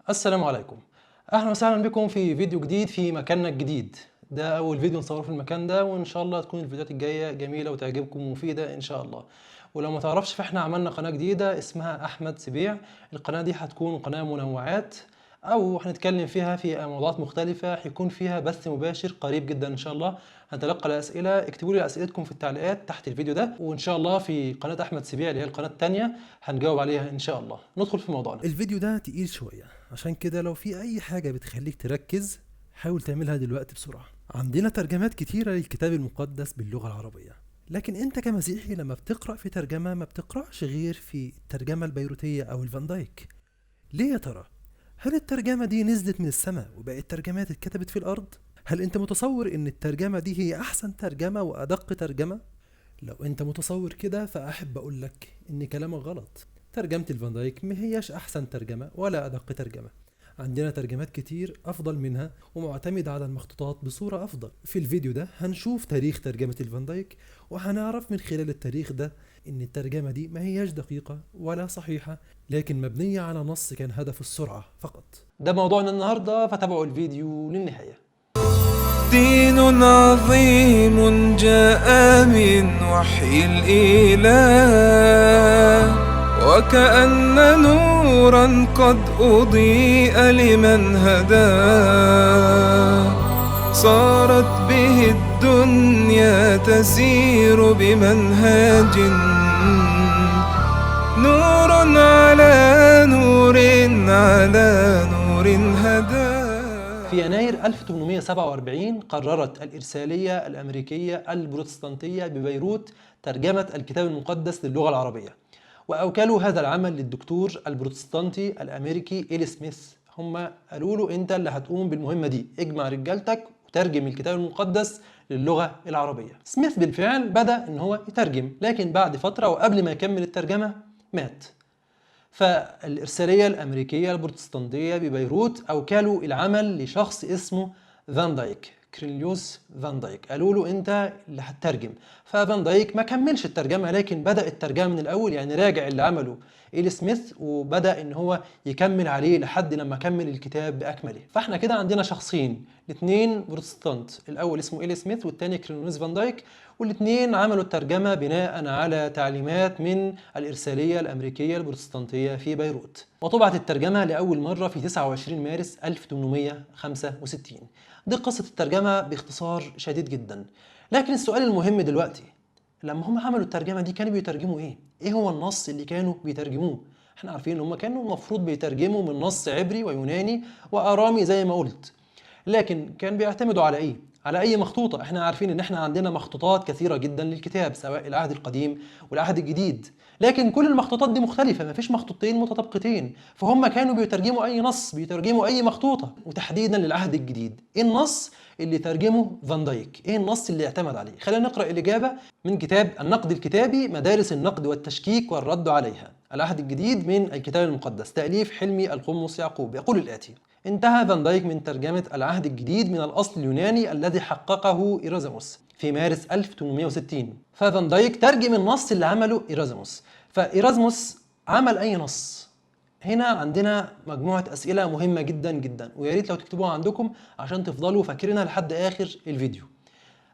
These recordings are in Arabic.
السلام عليكم. اهلا وسهلا بكم في فيديو جديد في مكاننا الجديد. ده اول فيديو نصوره في المكان ده، وان شاء الله تكون الفيديوهات الجايه جميله وتعجبكم ومفيده ان شاء الله. ولو ما تعرفش فاحنا عملنا قناه جديده اسمها احمد سبيع. القناه دي هتكون قناه منوعات، او هنتكلم فيها في موضوعات مختلفه، هيكون فيها بث مباشر قريب جدا ان شاء الله. هنتلقى الاسئله، اكتبوا لي اسئلتكم في التعليقات تحت الفيديو ده، وان شاء الله في قناه احمد سبيع اللي هي القناه الثانيه هنجاوب عليها ان شاء الله. ندخل في موضوعنا. الفيديو ده تقيل شوية، عشان كده لو في أي حاجة بتخليك تركز حاول تعملها دلوقتي بسرعة. عندنا ترجمات كتيرة للكتاب المقدس باللغة العربية، لكن انت كمسيحي لما بتقرأ في ترجمة ما بتقرأش غير في الترجمة البيروتية أو الفان دايك. ليه يا ترى؟ هل الترجمة دي نزلت من السماء وبقت ترجمات اتكتبت في الأرض؟ هل انت متصور ان الترجمة دي هي أحسن ترجمة وأدق ترجمة؟ لو انت متصور كده فأحب أقولك ان كلامك غلط. ترجمة الفان دايك ما هياش أحسن ترجمة ولا أدق ترجمة. عندنا ترجمات كتير أفضل منها ومعتمدة على المخطوطات بصورة أفضل. في الفيديو ده هنشوف تاريخ ترجمة الفان دايك، وهنعرف من خلال التاريخ ده إن الترجمة دي ما هياش دقيقة ولا صحيحة، لكن مبنية على نص كان هدفه السرعة فقط. ده موضوعنا النهارده، فتابعوا الفيديو للنهايه. دين عظيم جاء من وحي الإله، وكأن نورا قد أضيء لمن هداه، صارت به الدنيا تسير بمنهج، نور على نور على نور هداه. في يناير 1847 قررت الإرسالية الأمريكية البروتستانتية ببيروت ترجمة الكتاب المقدس للغة العربية، وأوكلوا هذا العمل للدكتور البروتستانتي الأمريكي إيل سميث. هم قالوا له أنت اللي هتقوم بالمهمة دي، اجمع رجالتك وترجم الكتاب المقدس للغة العربية. سميث بالفعل بدأ إن هو يترجم، لكن بعد فترة وقبل ما يكمل الترجمة مات. فالإرسالية الأمريكية البروتستانتية ببيروت أوكلوا العمل لشخص اسمه فان دايك، كرينيوس فان دايك. قالوا له أنت اللي هتترجم. ففان دايك ما كملش الترجمة، لكن بدأ الترجمة من الأول، يعني راجع اللي عمله إيل سميث وبدأ إن هو يكمل عليه لحد لما كمل الكتاب بأكمله. فإحنا كده عندنا شخصين، الاثنين بروتستانت، الأول اسمه إيل سميث والتاني كرينيوس فان دايك، والاثنين عملوا الترجمة بناء على تعليمات من الإرسالية الأمريكية البروتستانتية في بيروت. وطبعت الترجمة لأول مرة في 29 مارس 1865. دي قصة الترجمة باختصار شديد جدا. لكن السؤال المهم دلوقتي، لما هم عملوا الترجمة دي كانوا بيترجموا إيه؟ إيه هو النص اللي كانوا بيترجموه؟ احنا عارفين ان هم كانوا المفروض بيترجموا من نص عبري ويوناني وآرامي زي ما قلت، لكن كان بيعتمدوا على ايه؟ على اي مخطوطة. احنا عارفين ان احنا عندنا مخطوطات كثيرة جدا للكتاب، سواء العهد القديم والعهد الجديد، لكن كل المخطوطات دي مختلفة، ما فيش مخطوطتين متطابقتين. فهم كانوا بيترجموا اي نص، بيترجموا اي مخطوطة. وتحديدا للعهد الجديد، ايه النص اللي ترجمه فان دايك؟ ايه النص اللي اعتمد عليه؟ خلينا نقرأ الإجابة من كتاب النقد الكتابي، مدارس النقد والتشكيك والرد عليها، العهد الجديد من الكتاب المقدس، تأليف حلمي القمص يعقوب. يقول الآتي: انتهى فان دايك من ترجمة العهد الجديد من الأصل اليوناني الذي حققه إيرازموس في مارس 1860. ففان دايك ترجم النص اللي عمله إيرازموس. فإيرازموس عمل أي نص؟ هنا عندنا مجموعة أسئلة مهمة جدا جدا، ويا ريت لو تكتبوها عندكم عشان تفضلوا فاكرينها لحد آخر الفيديو.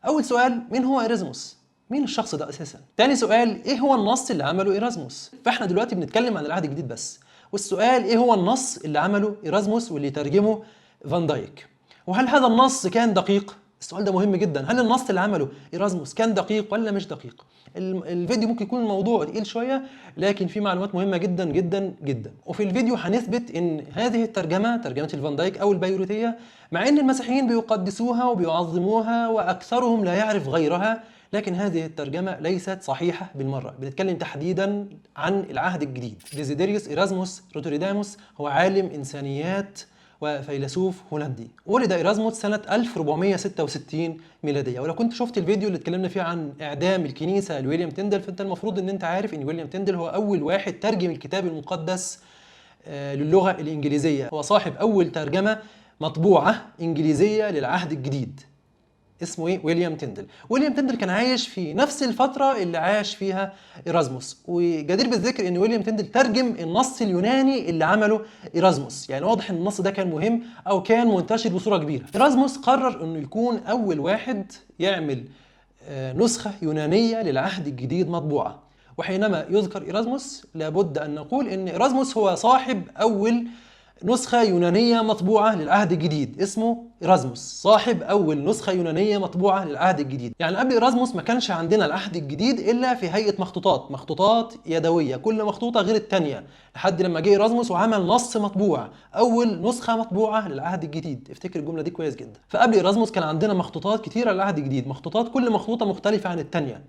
أول سؤال، مين هو إيرازموس؟ مين الشخص ده أساسا؟ تاني سؤال، إيه هو النص اللي عمله إيرازموس؟ فإحنا دلوقتي بنتكلم عن العهد الجديد بس، والسؤال إيه هو النص اللي عمله إيرازموس واللي ترجمه فان دايك؟ وهل هذا النص كان دقيق؟ السؤال ده مهم جدا. هل النص اللي عمله إيرازموس كان دقيق ولا مش دقيق؟ الفيديو ممكن يكون الموضوع تقيل شوية، لكن في معلومات مهمة جدا جدا جدا. وفي الفيديو هنثبت ان هذه الترجمة، ترجمة الفان دايك او البيروتية، مع ان المسيحيين بيقدسوها وبيعظموها واكثرهم لا يعرف غيرها، لكن هذه الترجمة ليست صحيحة بالمرة. بنتكلم تحديدا عن العهد الجديد. ديزيديريوس إيرازموس روترداموس هو عالم إنسانيات وفيلسوف هولندي. ولد إيرازموس سنة 1466 ميلادية. ولو كنت شفت الفيديو اللي اتكلمنا فيه عن إعدام الكنيسة لويليام تيندل، فأنت المفروض إن أنت عارف إن ويليام تيندل هو أول واحد ترجم الكتاب المقدس للغة الإنجليزية. هو صاحب أول ترجمة مطبوعة إنجليزية للعهد الجديد. اسمه ايه؟ ويليام تيندل. ويليام تيندل كان عايش في نفس الفتره اللي عاش فيها ايرازموس، وجدير بالذكر ان ويليام تيندل ترجم النص اليوناني اللي عمله ايرازموس، يعني واضح ان النص ده كان مهم او كان منتشر بصوره كبيره. ايرازموس قرر انه يكون اول واحد يعمل نسخه يونانيه للعهد الجديد مطبوعه. وحينما يذكر ايرازموس لابد ان نقول ان ايرازموس هو صاحب اول نسخة يونانية مطبوعة للعهد الجديد، اسمه إيرازموس، صاحب أول نسخة يونانية مطبوعة للعهد الجديد. يعني قبل إيرازموس ما كانش عندنا العهد الجديد إلا في هيئة مخطوطات يدوية، كل مخطوطة غير التانية، لحد لما جه إيرازموس وعمل نص مطبوع، أول نسخة مطبوعة للعهد الجديد. افتكر الجملة دي كويس جدا. فقبل إيرازموس كان عندنا مخطوطات كتيرة للعهد الجديد، مخطوطات كل مخطوطة مختلفة عن التانية.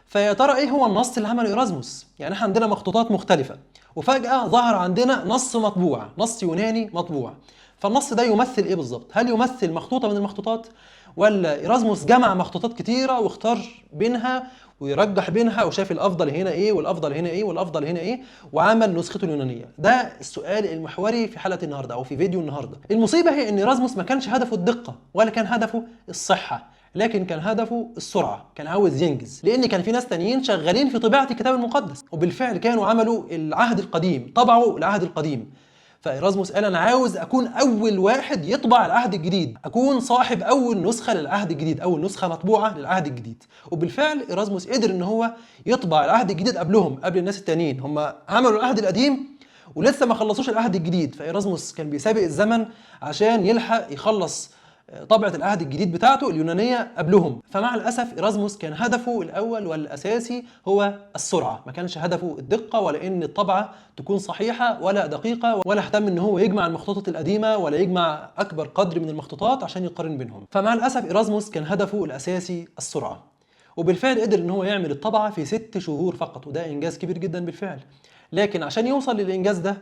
فيا ترى ايه هو النص اللي عمله ايرازموس؟ يعني احنا عندنا مخطوطات مختلفة، وفجأة ظهر عندنا نص مطبوع، نص يوناني مطبوع. فالنص ده يمثل ايه بالظبط؟ هل يمثل مخطوطة من المخطوطات، ولا ايرازموس جمع مخطوطات كتيرة واختار بينها ويرجح بينها وشاف الافضل هنا ايه والافضل هنا ايه والافضل هنا ايه وعمل نسخته اليونانيه؟ ده السؤال المحوري في حلقه النهارده او في فيديو النهارده. المصيبه هي ان ايرازموس ما كانش هدفه الدقه ولا كان هدفه الصحه، لكن كان هدفه السرعه، كان عاوز ينجز، لان كان في ناس تانيين شغالين في طباعه الكتاب المقدس، وبالفعل كانوا عملوا العهد القديم، طبعوا العهد القديم. فإيرازموس قال أنا عاوز أكون أول واحد يطبع العهد الجديد، أكون صاحب أول نسخة للعهد الجديد، أول نسخة مطبوعة للعهد الجديد. وبالفعل إيرازموس قدر إن هو يطبع العهد الجديد قبلهم، قبل الناس التانيين. هم عملوا العهد القديم ولسه ما خلصوش العهد الجديد، فإيرازموس كان بيسابق الزمن عشان يلحق يخلص طبعة العهد الجديد بتاعته اليونانية قبلهم. فمع الأسف إيرازموس كان هدفه الأول والأساسي هو السرعة، ما كانش هدفه الدقة ولا إن الطبعة تكون صحيحة ولا دقيقة، ولا اهتم إن هو يجمع المخطوطات القديمة ولا يجمع أكبر قدر من المخطوطات عشان يقارن بينهم. فمع الأسف إيرازموس كان هدفه الأساسي السرعة، وبالفعل قدر إن هو يعمل الطبعة في 6 شهور فقط، وده إنجاز كبير جدا بالفعل. لكن عشان يوصل للإنجاز ده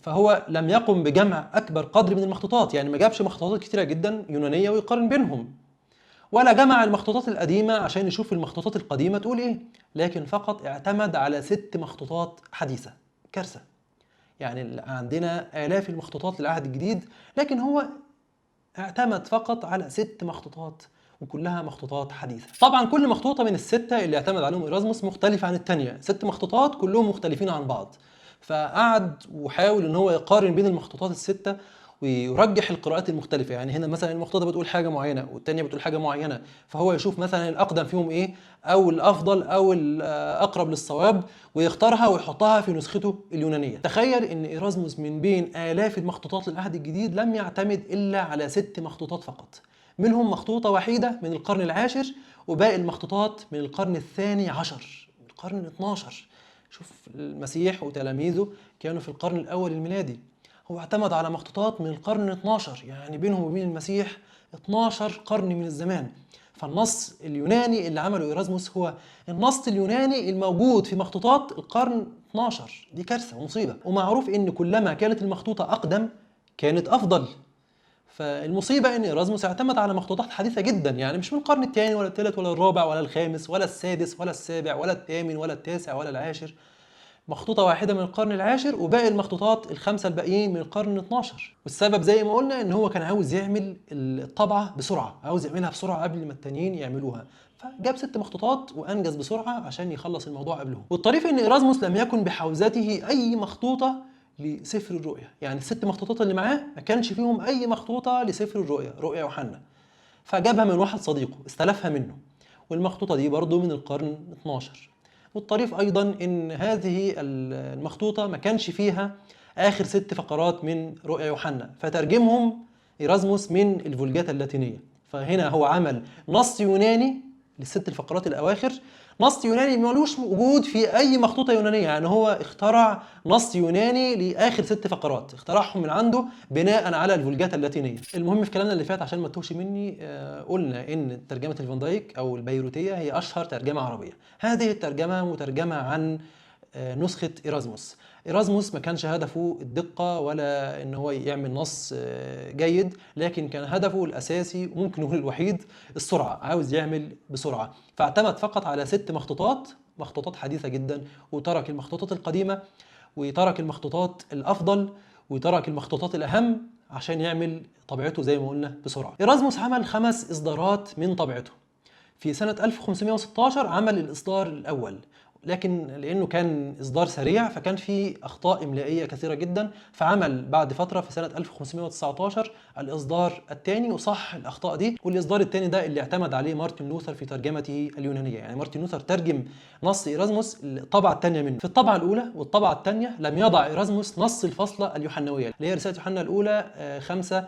فهو لم يقم بجمع أكبر قدر من المخطوطات، يعني ما جابش مخطوطات كتيرة جدا يونانية ويقارن بينهم، ولا جمع المخطوطات القديمة عشان يشوف المخطوطات القديمة تقول إيه، لكن فقط اعتمد على 6 مخطوطات حديثة. كارثة. يعني عندنا آلاف المخطوطات للعهد الجديد، لكن هو اعتمد فقط على 6 مخطوطات وكلها مخطوطات حديثة. طبعا كل مخطوطة من ال6 اللي اعتمد عليهم إيرازموس مختلفة عن التانية، 6 مخطوطات كلهم مختلفين عن بعض. فقعد وحاول ان هو يقارن بين المخطوطات ال6 ويرجح القراءات المختلفة. يعني هنا مثلا المخطوطة بتقول حاجة معينة والتانية بتقول حاجة معينة، فهو يشوف مثلا الأقدم فيهم إيه أو الأفضل أو الأقرب للصواب ويختارها ويحطها في نسخته اليونانية. تخيل إن إيرازموس من بين آلاف المخطوطات للعهد الجديد لم يعتمد إلا على 6 مخطوطات فقط، منهم مخطوطة وحيدة من القرن العاشر وباقي المخطوطات من القرن الثاني عشر، القرن 12. شوف المسيح وتلاميذه كانوا في القرن الأول الميلادي، هو اعتمد على مخطوطات من القرن 12، يعني بينهم وبين المسيح 12 قرن من الزمان. فالنص اليوناني اللي عمله إيرازموس هو النص اليوناني الموجود في مخطوطات القرن 12. دي كارثة ومصيبة، ومعروف إن كلما كانت المخطوطة أقدم كانت أفضل. فالمصيبة إن إيرازموس اعتمد على مخطوطات حديثة جدا، يعني مش من القرن الثاني ولا الثالث ولا الرابع ولا الخامس ولا السادس ولا السابع ولا الثامن ولا التاسع ولا العاشر، مخطوطة واحدة من القرن العاشر وباقي المخطوطات ال5 الباقيين من القرن 12. والسبب زي ما قلنا إن هو كان عاوز يعمل الطبعة بسرعة، عاوز يعملها بسرعة قبل ما التانيين يعملوها، فجاب 6 مخطوطات وأنجز بسرعة عشان يخلص الموضوع قبلهم. والطريف إن إيرازموس لم يكن بحوزته أي مخطوطة لسفر الرؤيا، يعني ال6 مخطوطات اللي معاه ما كانش فيهم أي مخطوطة لسفر الرؤيا، رؤيا يوحنا، فجابها من واحد صديقه استلفها منه، والمخطوطة دي برضو من القرن 12. والطريف أيضا إن هذه المخطوطة ما كانش فيها آخر 6 فقرات من رؤيا يوحنا، فترجمهم إيرازموس من الفولجاتا اللاتينية. فهنا هو عمل نص يوناني ل6 الفقرات الأواخر، نص يوناني ملوش وجود في أي مخطوطة يونانية، يعني هو اخترع نص يوناني لآخر 6 فقرات، اخترعهم من عنده بناء على الفولجاتا اللاتينية. المهم في كلامنا اللي فات عشان ما تتوهش مني، قلنا إن ترجمة الفان دايك أو البيروتية هي أشهر ترجمة عربية. هذه الترجمة مترجمة عن نسخة إيرازموس. إيرازموس ما كانش هدفه الدقة ولا إن هو يعمل نص جيد، لكن كان هدفه الأساسي وممكن نقول الوحيد السرعة، عاوز يعمل بسرعة، فاعتمد فقط على 6 مخطوطات حديثة جدا، وترك المخطوطات القديمة وترك المخطوطات الأفضل وترك المخطوطات الأهم عشان يعمل طبيعته زي ما قلنا بسرعة. إيرازموس عمل 5 إصدارات من طبيعته. في سنة 1516 عمل الإصدار الأول، لكن لأنه كان إصدار سريع فكان فيه أخطاء إملائية كثيرة جدا، فعمل بعد فترة في سنة 1519 الإصدار الثاني وصح الأخطاء دي. والإصدار الثاني ده اللي اعتمد عليه مارتن لوثر في ترجمته اليونانية. يعني مارتن لوثر ترجم نص إيرازموس الطبعة الثانية منه. في الطبعة الأولى والطبعة الثانية لم يضع إيرازموس نص الفصلة اليوحنوية اللي هي رسالة يوحنا الأولى 5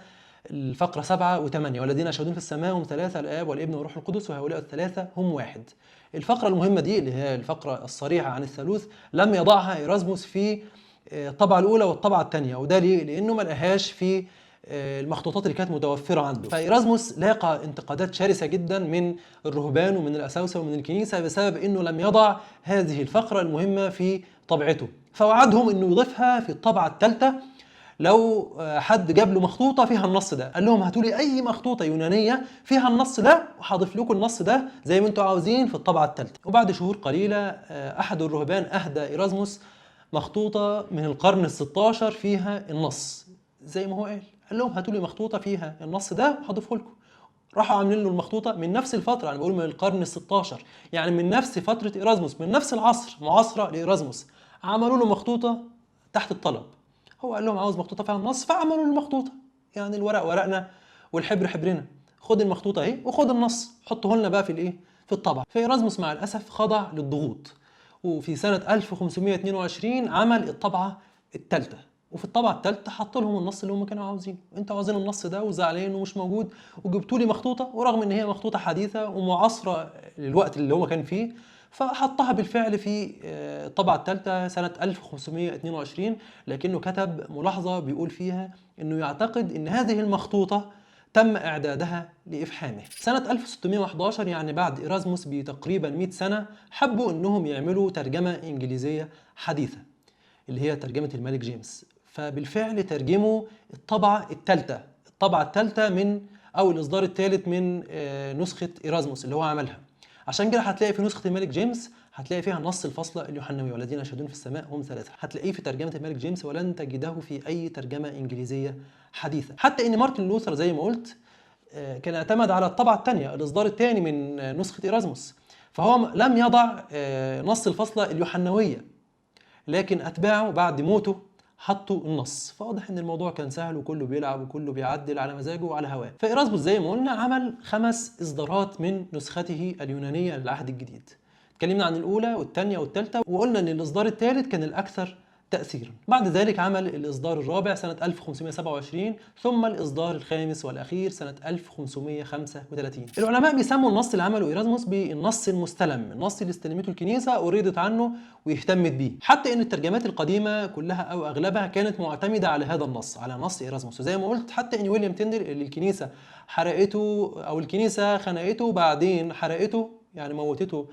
الفقرة 7 و8، والذين يشهدون في السماء هم 3 الآب والابن والروح القدس وهؤلاء ال3 هم واحد. الفقرة المهمة دي اللي هي الفقرة الصريحة عن الثالوث لم يضعها إيرازموس في الطبعة الأولى والطبعة الثانية، وده ليه؟ لأنه ما لقاهاش في المخطوطات اللي كانت متوفرة عنده. فإيرازموس لاقى انتقادات شرسة جدا من الرهبان ومن الأساوسة ومن الكنيسة بسبب أنه لم يضع هذه الفقرة المهمة في طبعته، فوعدهم أنه يضيفها في الطبعة الثالثة لو حد جاب له مخطوطة فيها النص ده. قال لهم هاتوا لي أي مخطوطة يونانية فيها النص ده وهضيف لكم النص ده زي ما انتوا عاوزين في الطبعة الثالثة. وبعد شهور قليلة أحد الرهبان أهدى إيرازموس مخطوطة من القرن ال16 فيها النص زي ما هو قال لهم هاتوا لي مخطوطة فيها النص ده وهضيفه لكم. راحوا عاملين له المخطوطة من نفس الفترة، أنا بقول من القرن ال16، يعني من نفس فترة إيرازموس، من نفس العصر معاصرة لإيرازموس. عملوا له مخطوطة تحت الطلب. هو قال لهم عاوز مخطوطة فيها النص فعملوا له المخطوطة. يعني الورق ورقنا والحبر حبرنا، خد المخطوطة اهي وخد النص حطه لنا بقى في الايه؟ في الطبعة. فإيرازموس مع الأسف خضع للضغوط، وفي سنة 1522 عمل الطبعة الثالثة. وفي الطبعة الثالثة حط لهم النص اللي هم كانوا عاوزينه. انتوا عاوزين النص ده وزعلانين انه مش موجود وجبتوا لي مخطوطة، ورغم ان هي مخطوطة حديثة ومعاصرة للوقت اللي هو كان فيه، فحطها بالفعل في الطبعة الثالثة سنة 1522. لكنه كتب ملاحظة بيقول فيها انه يعتقد ان هذه المخطوطة تم اعدادها لافحامه. سنة 1611 يعني بعد إيرازموس بتقريبا 100 سنة حبوا انهم يعملوا ترجمة انجليزية حديثة اللي هي ترجمة الملك جيمس. فبالفعل ترجموا الطبعة الثالثة من او الاصدار الثالث من نسخة إيرازموس اللي هو عملها. عشان كده هتلاقي في نسخة الملك جيمس هتلاقي فيها نص الفصلة اليوحنوية والذين يشهدون في السماء هم 3، هتلاقيه في ترجمة الملك جيمس ولن تجده في أي ترجمة إنجليزية حديثة. حتى إن مارتن لوثر زي ما قلت كان اعتمد على الطبعة الثانية الإصدار الثاني من نسخة إيرازموس، فهو لم يضع نص الفصلة اليوحنوية، لكن أتباعه بعد موته حطوا النص. فواضح ان الموضوع كان سهل وكله بيلعب وكله بيعدل على مزاجه وعلى هواه. فإيرازموس زي ما قلنا عمل 5 إصدارات من نسخته اليونانية للعهد الجديد. اتكلمنا عن الأولى والثانية والثالثة، وقلنا ان الإصدار الثالث كان الأكثر تأثيرا. بعد ذلك عمل الإصدار الرابع سنة 1527، ثم الإصدار الخامس والأخير سنة 1535. العلماء بيسموا النص اللي عمله إيرازموس بالنص المستلم، النص اللي استلمته الكنيسة ورضت عنه واهتمت بيه، حتى إن الترجمات القديمة كلها أو أغلبها كانت معتمدة على هذا النص، على نص إيرازموس. وزي ما قلت حتى إن ويليام تندر اللي الكنيسة حرقته أو الكنيسة خنقته بعدين حرقته، يعني موتته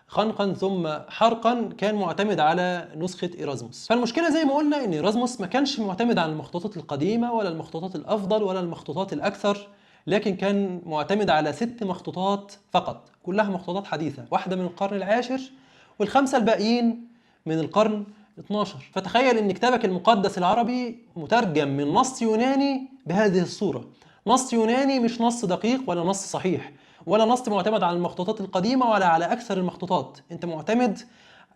خنقا ثم حرقا، كان معتمد على نسخة إيرازموس. فالمشكلة زي ما قلنا ان إيرازموس ما كانش معتمد على المخطوطات القديمة ولا المخطوطات الأفضل ولا المخطوطات الأكثر، لكن كان معتمد على 6 مخطوطات فقط، كلها مخطوطات حديثة، واحدة من القرن العاشر وال5 الباقيين من القرن 12. فتخيل ان كتابك المقدس العربي مترجم من نص يوناني بهذه الصورة، نص يوناني مش نص دقيق ولا نص صحيح ولا نص معتمد على المخطوطات القديمة ولا على أكثر المخطوطات. أنت معتمد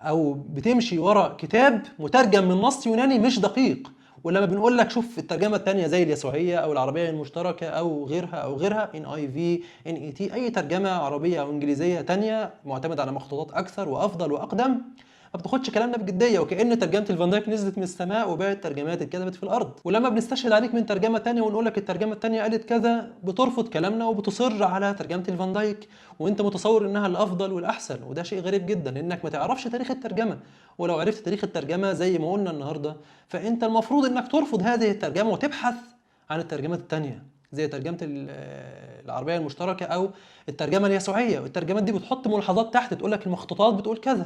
أو بتمشي وراء كتاب مترجم من نص يوناني مش دقيق. ولما بنقول لك شوف الترجمة التانية زي اليسوعية أو العربية المشتركة أو غيرها NIV NET، أي ترجمة عربية أو إنجليزية تانية معتمد على مخطوطات أكثر وأفضل وأقدم، ما بتاخدش كلامنا بجديه، وكأن ترجمه الفان دايك نزلت من السماء وباقي الترجمات اتكتبت في الارض. ولما بنستشهد عليك من ترجمه ثانيه ونقول لك الترجمه الثانيه قالت كذا، بترفض كلامنا وبتصر على ترجمه الفان دايك، وانت متصور انها الافضل والاحسن. وده شيء غريب جدا لانك ما تعرفش تاريخ الترجمه، ولو عرفت تاريخ الترجمه زي ما قلنا النهارده فانت المفروض انك ترفض هذه الترجمه وتبحث عن الترجمات الثانيه زي ترجمه العربيه المشتركه او الترجمه اليسوعيه. والترجمات دي بتحط ملاحظات تحت تقول لك المخطوطات بتقول كذا،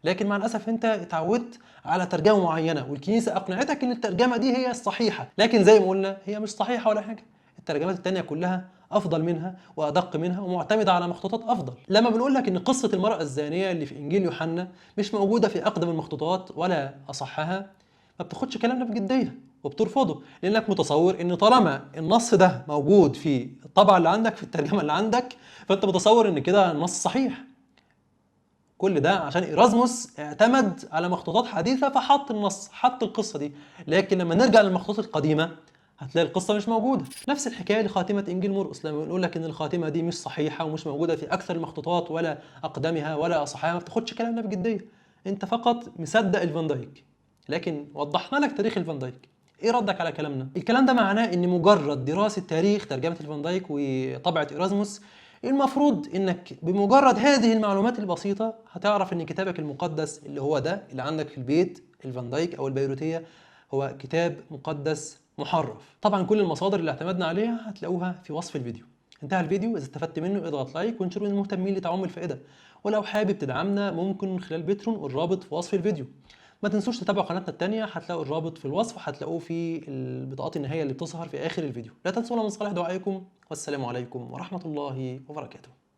لكن مع الأسف أنت اتعودت على ترجمة معينة والكنيسة أقنعتك إن الترجمة دي هي الصحيحة، لكن زي ما قلنا هي مش صحيحة ولا حاجة. الترجمات التانية كلها أفضل منها وأدق منها ومعتمدة على مخطوطات أفضل. لما بنقول لك إن قصة المرأة الزانية اللي في إنجيل يوحنا مش موجودة في أقدم المخطوطات ولا أصحها، ما بتاخدش كلامنا بجدية وبترفضه، لانك متصور ان طالما النص ده موجود في الطبعه اللي عندك، في الترجمه اللي عندك، فانت متصور ان كده النص صحيح. كل ده عشان إيرازموس اعتمد على مخطوطات حديثة فحط النص، حط القصة دي. لكن لما نرجع للمخطوطات القديمة هتلاقي القصة مش موجودة. نفس الحكاية لخاتمة إنجيل مرقس، لما بنقول لك إن الخاتمة دي مش صحيحة ومش موجودة في أكثر المخطوطات ولا أقدمها ولا أصحها، ما بتاخدش كلامنا بجدية، أنت فقط مصدق الفان دايك. لكن وضحنا لك تاريخ الفان دايك، ايه ردك على كلامنا؟ الكلام ده معناه ان مجرد دراسة تاريخ ترجمة الفان دايك وطبعة إيرازموس، المفروض انك بمجرد هذه المعلومات البسيطة هتعرف ان كتابك المقدس اللي هو ده اللي عندك في البيت، الفان دايك او البيروتية، هو كتاب مقدس محرف. طبعا كل المصادر اللي اعتمدنا عليها هتلاقوها في وصف الفيديو. انتهى الفيديو، اذا استفدت منه اضغط لايك وانشره للمهتمين لتعم الفائدة، ولو حابب تدعمنا ممكن من خلال باترون والرابط في وصف الفيديو. ما تنسوش تتابعوا قناتنا التانية، هتلاقوا الرابط في الوصف وهتلاقوه في البطاقات النهائية اللي بتظهر في آخر الفيديو. لا تنسونا من صالح دعائكم، والسلام عليكم ورحمة الله وبركاته.